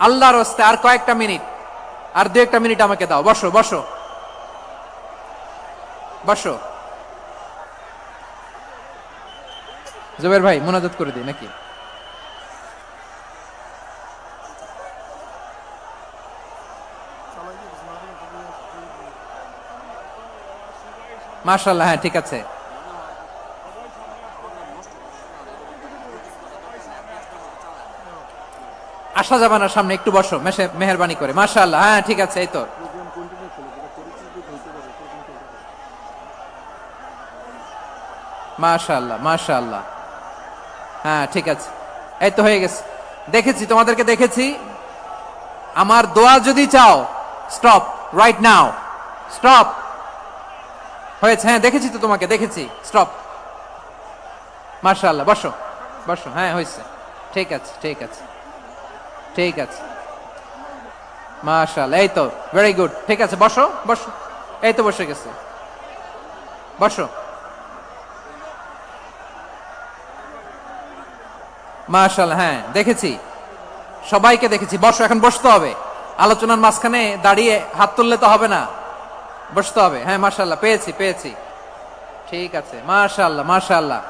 আল্লাহর রাস্তে আর কয়েকটা মিনিট, আর দু একটা মিনিট আমাকে দাও। বসো বসো বসো। জুবের ভাই মোনাজাত করে দিই নাকি? মাশাআল্লাহ, হ্যাঁ ঠিক আছে। আসা যাবে না সামনে, একটু বসো মেহেরবানি করে। মাশাআল্লাহ, হ্যাঁ ঠিক আছে। এই তো মাশাআল্লাহ মাশাআল্লাহ, হ্যাঁ ঠিক আছে। এই তো হয়ে গেছে, দেখেছি তোমাদেরকে দেখেছি। আমার দোয়া যদি চাও, স্টপ রাইট নাও, স্টপ। হয়েছে, হ্যাঁ দেখেছি তো তোমাকে, দেখেছি। স্টপ। মাশাআল্লাহ, বসো বসো, হ্যাঁ হয়েছে। ঠিক আছে ঠিক আছে ঠিক আছে। মাশাআল্লাহ, এই তো ভেরি গুড। ঠিক আছে, বসো বসো। এই তো বসে গেছে, বসো। মাশাআল্লাহ, হ্যাঁ দেখেছি, সবাইকে দেখেছি। বসো, এখন বসতে হবে। আলোচনার মাঝখানে দাঁড়িয়ে হাত তুললে তো হবে না, বসতে হবে। হ্যাঁ মাশাআল্লাহ, পেয়েছি পেয়েছি। ঠিক আছে, মাশাআল্লাহ মাশাআল্লাহ।